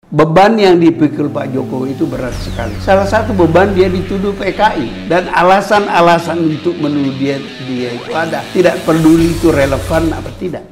Beban yang dipikul Pak Jokowi itu berat sekali. Salah satu beban dia dituduh PKI. Dan alasan-alasan untuk menuduh dia itu ada. Tidak peduli itu relevan apa tidak.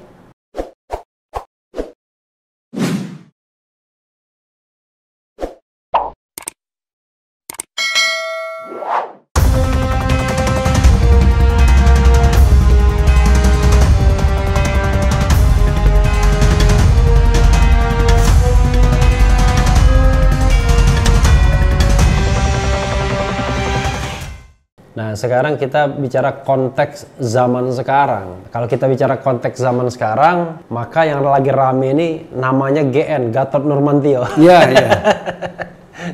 Nah, sekarang kita bicara konteks zaman sekarang. Kalau kita bicara konteks zaman sekarang, maka yang lagi rame ini namanya GN, Gatot Nurmantio. Iya, iya.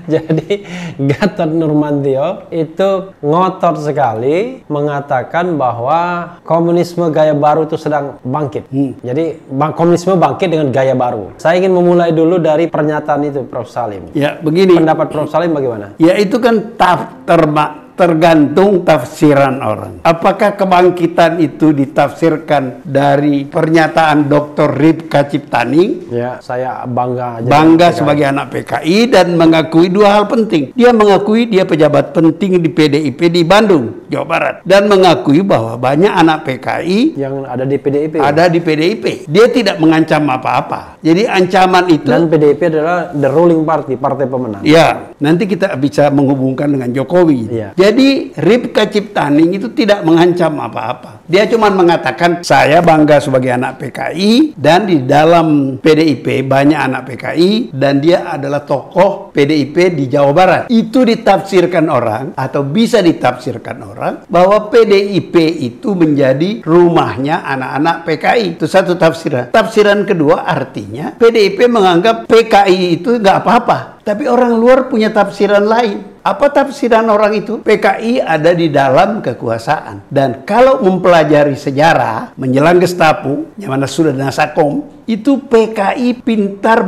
Jadi Gatot Nurmantio itu ngotot sekali mengatakan bahwa komunisme gaya baru itu sedang bangkit. Jadi komunisme bangkit dengan gaya baru. Saya ingin memulai dulu dari pernyataan itu, Prof. Salim. Ya, begini. Pendapat Prof. Salim bagaimana? Ya, itu kan tergantung tafsiran orang. Apakah kebangkitan itu ditafsirkan dari pernyataan Dr. Ripka Ciptaning? Ya, saya bangga Sebagai anak PKI dan mengakui dua hal penting. Dia mengakui dia pejabat penting di PDIP di Bandung, Jawa Barat. Dan mengakui bahwa banyak anak PKI yang ada di PDIP. Ada di PDIP. Dia tidak mengancam apa-apa. Jadi ancaman itu. Dan PDIP adalah the ruling party, partai pemenang. Ya, nanti kita bisa menghubungkan dengan Jokowi. Ya. Jadi Ripka Ciptaning itu tidak mengancam apa-apa. Dia cuma mengatakan saya bangga sebagai anak PKI dan di dalam PDIP banyak anak PKI dan dia adalah tokoh PDIP di Jawa Barat. Itu ditafsirkan orang atau bisa ditafsirkan orang bahwa PDIP itu menjadi rumahnya anak-anak PKI. Itu satu tafsiran. Tafsiran kedua artinya PDIP menganggap PKI itu nggak apa-apa. Tapi orang luar punya tafsiran lain. Apa tafsiran orang itu? PKI ada di dalam kekuasaan. Dan kalau mempelajari sejarah menjelang Gestapo, yang mana sudah Nasakom, itu PKI pintar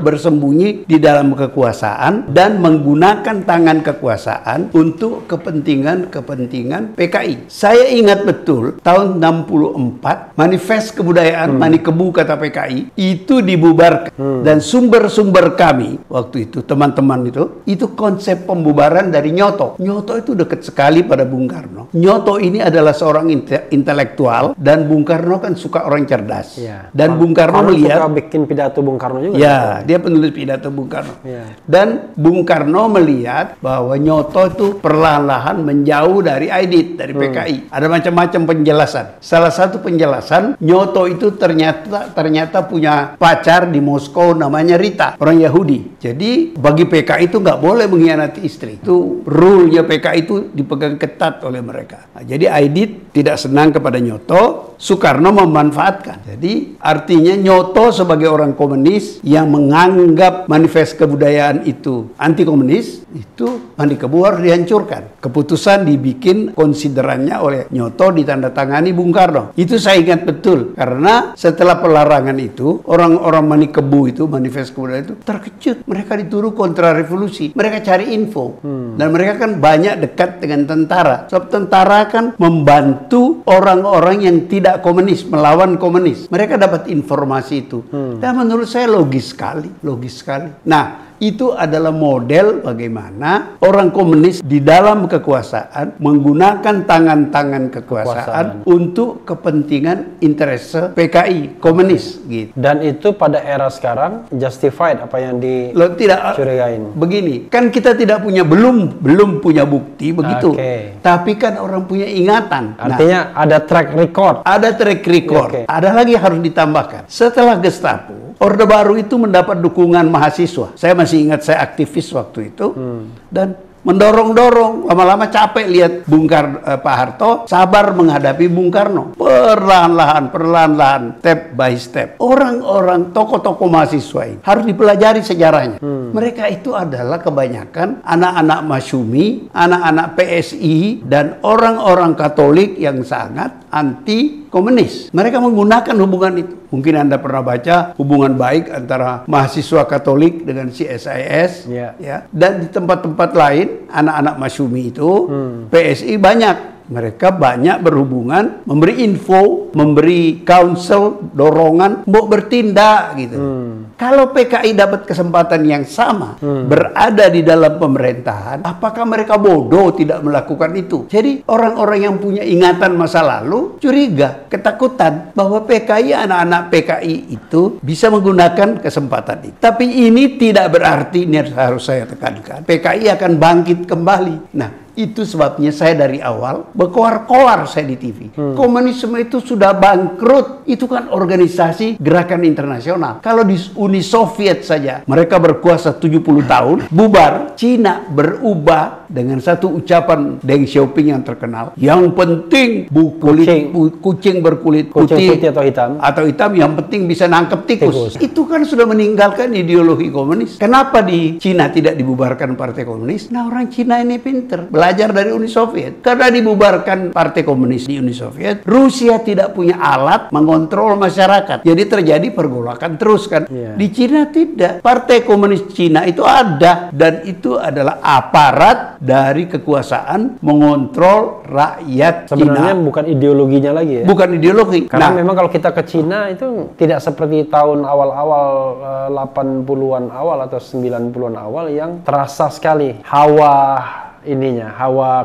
bersembunyi di dalam kekuasaan dan menggunakan tangan kekuasaan untuk kepentingan PKI. Saya ingat betul tahun 64 manifest kebudayaan Manikebu kata PKI itu dibubarkan dan sumber-sumber kami waktu itu teman-teman itu konsep pembubaran dari Nyoto. Nyoto itu dekat sekali pada Bung Karno. Nyoto ini adalah seorang intelektual dan Bung Karno kan suka orang cerdas. Ya. Dan Bung Karno melihat suka bikin pidato Bung Karno juga. Ya, dia penulis pidato Bung Karno. Ya. Dan Bung Karno melihat bahwa Nyoto itu perlahan-lahan menjauh dari Aidit, dari PKI. Ada macam-macam penjelasan. Salah satu penjelasan, Nyoto itu ternyata punya pacar di Moskow namanya Rita, orang Yahudi. Jadi bagi PKI itu nggak boleh mengkhianati istri. Itu rule-nya PKI itu dipegang ketat oleh mereka. Nah, jadi Aidit tidak senang kepada Nyoto, Soekarno memanfaatkan. Jadi artinya Nyoto sebagai orang komunis yang menganggap manifest kebudayaan itu anti komunis, itu Manikebu harus dihancurkan. Keputusan dibikin konsiderannya oleh Nyoto ditandatangani Bung Karno. Itu saya ingat betul karena setelah pelarangan itu orang-orang Manikebu itu manifest kebudayaan itu terkejut. Mereka dituduh kontra revolusi. Mereka cari info dan mereka kan banyak dekat dengan tentara. Sebab tentara kan membantu orang-orang yang tidak komunis melawan komunis. Mereka dapat informasi itu. Dan menurut saya logis sekali. Nah, itu adalah model bagaimana orang komunis di dalam kekuasaan menggunakan tangan-tangan kekuasaan untuk kepentingan interest PKI komunis gitu. Dan itu pada era sekarang justified apa yang dicurigain. Begini, kan kita tidak punya belum punya bukti begitu. Tapi kan orang punya ingatan. Artinya ada track record. Ada track record. Ada lagi harus ditambahkan. Setelah Gestapo, Orde Baru itu mendapat dukungan mahasiswa. Saya masih ingat saya aktivis waktu itu dan mendorong-dorong, lama-lama capek lihat Pak Harto sabar menghadapi Bung Karno. Perlahan-lahan, step by step. Orang-orang tokoh-tokoh mahasiswa ini harus dipelajari sejarahnya. Mereka itu adalah kebanyakan anak-anak Masyumi, anak-anak PSI, dan orang-orang Katolik yang sangat anti komunis. Mereka menggunakan hubungan itu. Mungkin Anda pernah baca hubungan baik antara mahasiswa Katolik dengan CSIS, ya. Dan di tempat-tempat lain anak-anak Masyumi itu PSI banyak Mereka banyak berhubungan, memberi info, memberi counsel, dorongan, mau bertindak gitu. Kalau PKI dapat kesempatan yang sama, berada di dalam pemerintahan, apakah mereka bodoh tidak melakukan itu? Jadi orang-orang yang punya ingatan masa lalu curiga, ketakutan bahwa PKI, anak-anak PKI itu bisa menggunakan kesempatan itu. Tapi ini tidak berarti, ini harus saya tekankan, PKI akan bangkit kembali. Nah, itu sebabnya saya dari awal berkoar-koar saya di TV. Komunisme itu sudah bangkrut. Itu kan organisasi gerakan internasional. Kalau di Uni Soviet saja mereka berkuasa 70 tahun, bubar. Cina berubah dengan satu ucapan Deng Xiaoping yang terkenal. Yang penting kucing berkulit putih atau hitam, yang penting bisa nangkep tikus. Itu kan sudah meninggalkan ideologi komunis. Kenapa di Cina tidak dibubarkan Partai Komunis? Nah, orang Cina ini pinter. Belajar dari Uni Soviet. Karena dibubarkan Partai Komunis di Uni Soviet, Rusia tidak punya alat mengontrol masyarakat. Jadi terjadi pergolakan terus kan. Di Cina tidak. Partai Komunis Cina itu ada, dan itu adalah aparat dari kekuasaan mengontrol rakyat Cina. Sebenarnya bukan ideologinya lagi ya? Bukan ideologi. Karena memang kalau kita ke Cina itu tidak seperti tahun awal-awal 80-an awal atau 90-an awal yang terasa sekali hawa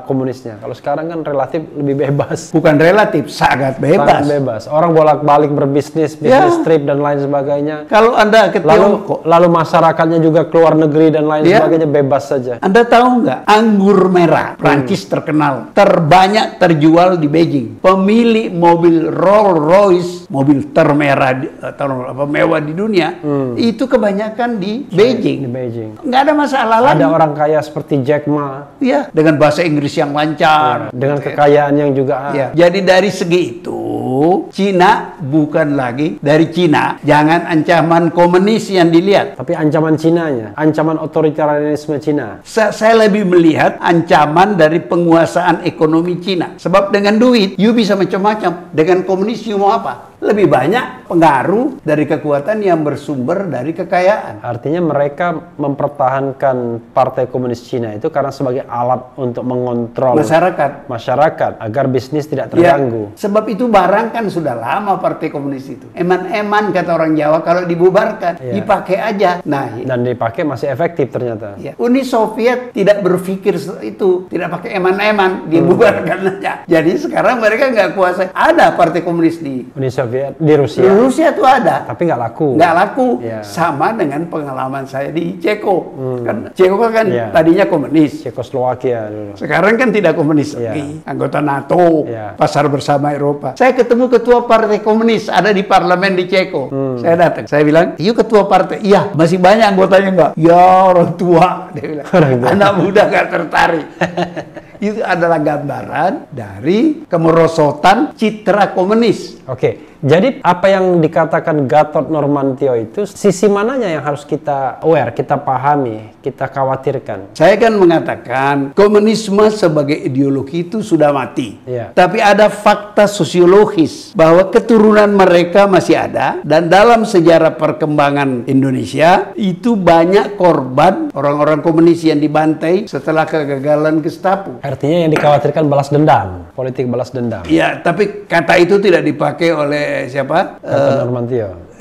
komunisnya. Kalau sekarang kan relatif lebih bebas. Bukan relatif, sangat bebas. Sangat bebas. Orang bolak-balik berbisnis, bisnis trip dan lain sebagainya. Kalau Anda ke Tiongkok, lalu masyarakatnya juga keluar negeri dan lain sebagainya, bebas saja. Anda tahu nggak, anggur merah Prancis terkenal, terbanyak terjual di Beijing. Pemilik mobil Rolls Royce, mobil termerah mewah di dunia, itu kebanyakan di Beijing. Di Beijing. Nggak ada masalah lagi. Ada orang kaya seperti Jack Ma. Ya, dengan bahasa Inggris yang lancar, dengan kekayaan yang juga. Jadi dari segi itu, Cina bukan lagi dari Cina. Jangan ancaman komunis yang dilihat, tapi ancaman Cinanya, ancaman otoritarianisme Cina. Saya lebih melihat ancaman dari penguasaan ekonomi Cina. Sebab dengan duit, you bisa macam-macam. Dengan komunis, you mau apa? Lebih banyak pengaruh dari kekuatan yang bersumber dari kekayaan. Artinya mereka mempertahankan Partai Komunis Cina itu karena sebagai alat untuk mengontrol masyarakat agar bisnis tidak terganggu. Sebab itu barang kan sudah lama Partai Komunis itu. Eman-eman kata orang Jawa, kalau dibubarkan dipakai aja. Nah, dan dipakai masih efektif ternyata. Uni Soviet tidak berpikir itu, tidak pakai eman-eman, dibubarkan aja. Jadi sekarang mereka nggak kuasa. Ada Partai Komunis di Uni Soviet. Di Rusia. Di Rusia tuh ada. Tapi nggak laku. Nggak laku. Sama dengan pengalaman saya di Ceko. Kan Ceko kan tadinya komunis. Cekoslowakia dulu. Sekarang kan tidak komunis lagi. Anggota NATO. Pasar bersama Eropa. Saya ketemu ketua partai komunis ada di parlemen di Ceko. Saya datang. Saya bilang, "Yuk ketua partai." "Iya, masih banyak anggotanya." "Enggak." "Ya, orang tua." Dia bilang. Anak muda nggak tertarik. Itu adalah gambaran dari kemerosotan citra komunis. Oke. Jadi apa yang dikatakan Gatot Nurmantio itu sisi mananya yang harus kita aware, kita pahami, kita khawatirkan? Saya kan mengatakan komunisme sebagai ideologi itu sudah mati. Tapi ada fakta sosiologis bahwa keturunan mereka masih ada, dan dalam sejarah perkembangan Indonesia itu banyak korban orang-orang komunis yang dibantai setelah kegagalan Gestapo. Artinya yang dikhawatirkan balas dendam, politik balas dendam. Iya, tapi kata itu tidak dipakai oleh siapa?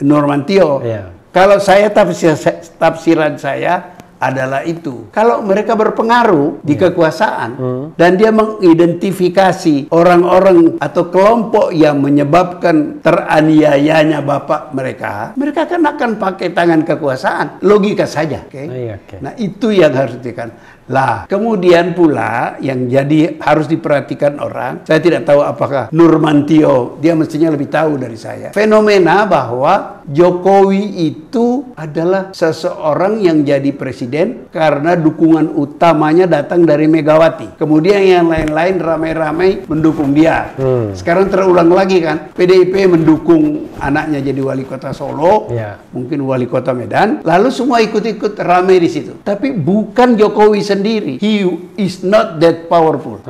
Nurmantio. Kalau saya tafsiran saya adalah itu. Kalau mereka berpengaruh di kekuasaan dan dia mengidentifikasi orang-orang atau kelompok yang menyebabkan teraniayanya bapak mereka akan pakai tangan kekuasaan. Logika saja. Nah, itu yang harus ditekan. Lah, kemudian pula yang jadi harus diperhatikan orang, saya tidak tahu apakah Nurmantio, dia mestinya lebih tahu dari saya. Fenomena bahwa Jokowi itu adalah seseorang yang jadi presiden karena dukungan utamanya datang dari Megawati. Kemudian yang lain-lain ramai-ramai mendukung dia. Sekarang terulang lagi kan, PDIP mendukung anaknya jadi wali kota Solo, mungkin wali kota Medan, lalu semua ikut-ikut ramai di situ. Tapi bukan Jokowi sendiri. He is not that powerful.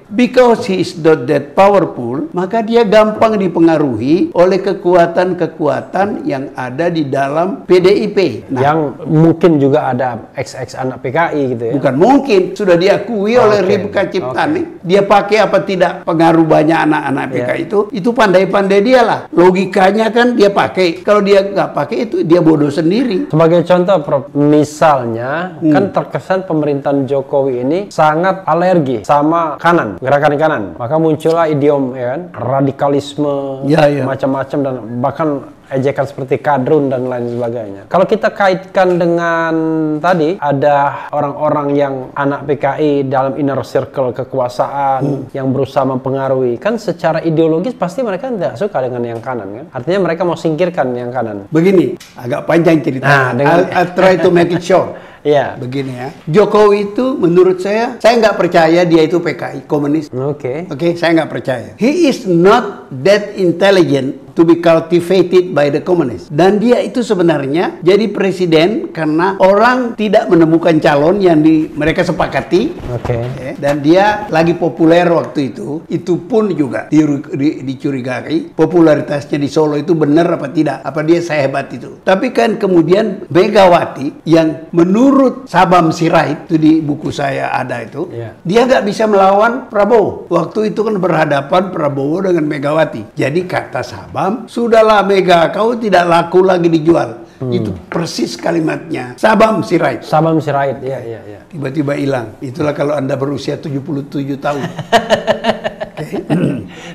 Because he is not that powerful, maka dia gampang dipengaruhi oleh kekuatan-kekuatan yang ada di dalam PDIP. Nah, yang mungkin juga ada ex anak PKI gitu ya? Bukan mungkin, sudah diakui oleh Ripka Ciptani. Dia pakai apa tidak pengaruh banyak anak-anak PKI itu pandai-pandai dia lah. Logikanya kan dia pakai. Kalau dia nggak pakai itu dia bodoh sendiri. Sebagai contoh, Prof, misalnya kan terkesan pemerintahan Jokowi ini sangat alergi sama kanan, gerakan kanan. Maka muncullah idiom ya kan, radikalisme, macam-macam dan bahkan ejekan seperti kadrun dan lain sebagainya. Kalau kita kaitkan dengan tadi ada orang-orang yang anak PKI dalam inner circle kekuasaan yang berusaha mempengaruhi, kan secara ideologis pasti mereka tidak suka dengan yang kanan kan? Artinya mereka mau singkirkan yang kanan. Begini, agak panjang cerita. I'll try to make it short. Iya. Begini ya. Jokowi itu menurut saya nggak percaya dia itu PKI, komunis. Oke, saya nggak percaya. He is not that intelligent to be cultivated by the communists. Dan dia itu sebenarnya jadi presiden karena orang tidak menemukan calon yang mereka sepakati. Dan dia lagi populer waktu itu. Itu pun juga dicurigai popularitasnya di Solo itu benar apa tidak? Apa dia sehebat itu? Tapi kan kemudian Megawati yang menurut Sabam Sirait itu di buku saya ada itu, dia nggak bisa melawan Prabowo. Waktu itu kan berhadapan Prabowo dengan Megawati. Jadi kata Sabam, sudahlah Mega, kau tidak laku lagi dijual. Itu persis kalimatnya Sabam Sirait. Sabam Sirait, iya. Tiba-tiba hilang. Itulah kalau Anda berusia 77 tahun.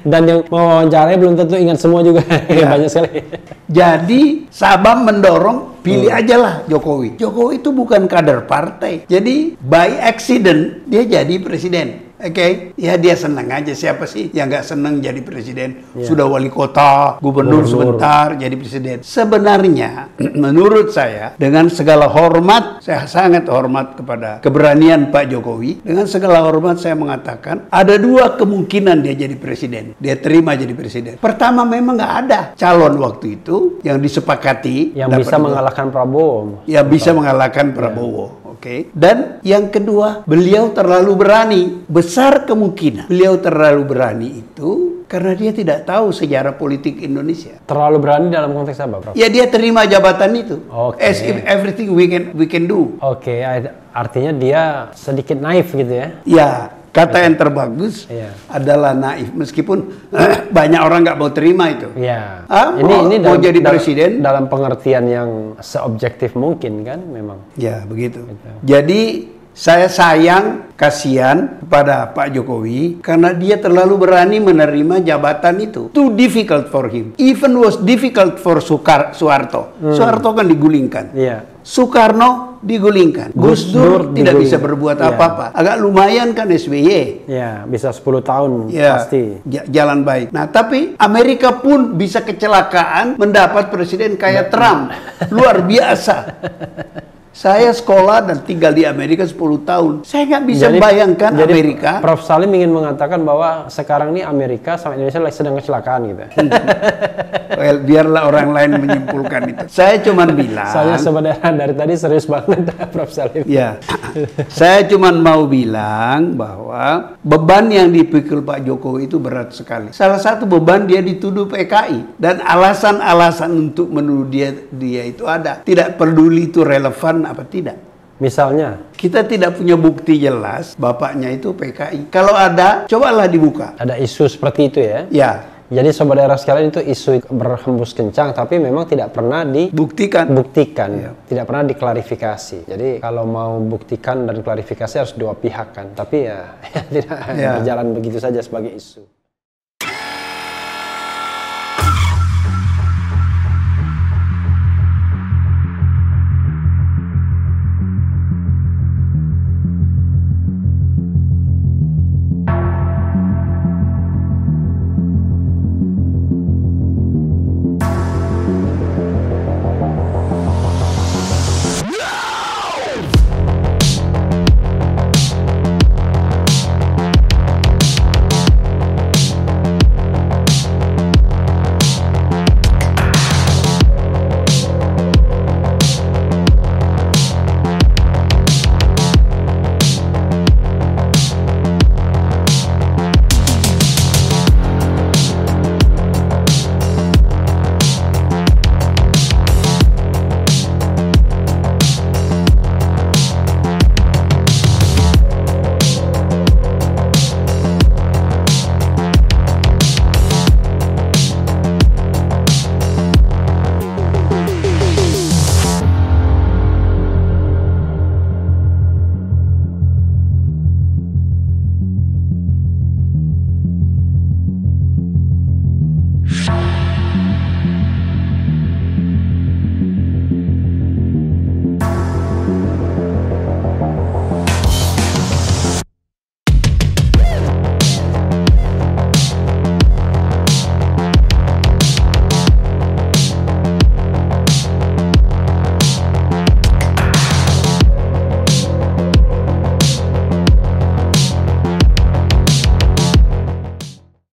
Dan yang mewawancarai belum tentu ingat semua juga. Banyak sekali. Jadi Sabam mendorong pilih aja lah Jokowi. Jokowi itu bukan kader partai. Jadi by accident dia jadi presiden. Ya dia senang aja. Siapa sih yang nggak senang jadi presiden? Sudah wali kota, gubernur sebentar jadi presiden. Sebenarnya menurut saya dengan segala hormat, saya sangat hormat kepada keberanian Pak Jokowi. Dengan segala hormat saya mengatakan ada dua kemungkinan dia jadi presiden. Dia terima jadi presiden. Pertama, memang nggak ada calon waktu itu yang disepakati yang bisa mengalahkan Prabowo. Ya bisa mengalahkan Prabowo. Dan yang kedua, beliau terlalu berani. Besar kemungkinan beliau terlalu berani itu karena dia tidak tahu sejarah politik Indonesia. Terlalu berani dalam konteks apa, Prof? Ya dia terima jabatan itu. As if everything we can do. Artinya dia sedikit naif gitu ya? Ya. Kata yang terbagus adalah naif, meskipun banyak orang nggak mau terima itu. Ini mau jadi presiden dalam pengertian yang seobjektif mungkin kan, memang. Ya begitu. Jadi saya kasihan kepada Pak Jokowi karena dia terlalu berani menerima jabatan itu. Too difficult for him. Even was difficult for Soeharto. Soeharto kan digulingkan. Soekarno digulingkan. Gus Dur tidak bisa berbuat apa-apa. Agak lumayan kan SBY. Bisa 10 tahun pasti. Jalan baik. Nah, tapi Amerika pun bisa kecelakaan mendapat presiden kayak Trump. Luar biasa. Saya sekolah dan tinggal di Amerika 10 tahun. Saya nggak bisa membayangkan Amerika. Prof. Salim ingin mengatakan bahwa sekarang ini Amerika sama Indonesia sedang kecelakaan gitu. Well, biarlah orang lain menyimpulkan itu. Saya cuma bilang. Saya sebenarnya dari tadi serius banget, Prof. Salim. Ya, saya cuma mau bilang bahwa beban yang dipikul Pak Jokowi itu berat sekali. Salah satu beban dia dituduh PKI dan alasan-alasan untuk menuduh dia itu ada. Tidak peduli itu relevan apa tidak. Misalnya? Kita tidak punya bukti jelas bapaknya itu PKI. Kalau ada, cobalah dibuka. Ada isu seperti itu ya? Ya. Jadi sobat daerah sekalian, itu isu berhembus kencang tapi memang tidak pernah dibuktikan. Tidak pernah diklarifikasi. Jadi kalau mau buktikan dan klarifikasi harus dua pihak kan. Tapi tidak berjalan begitu saja sebagai isu.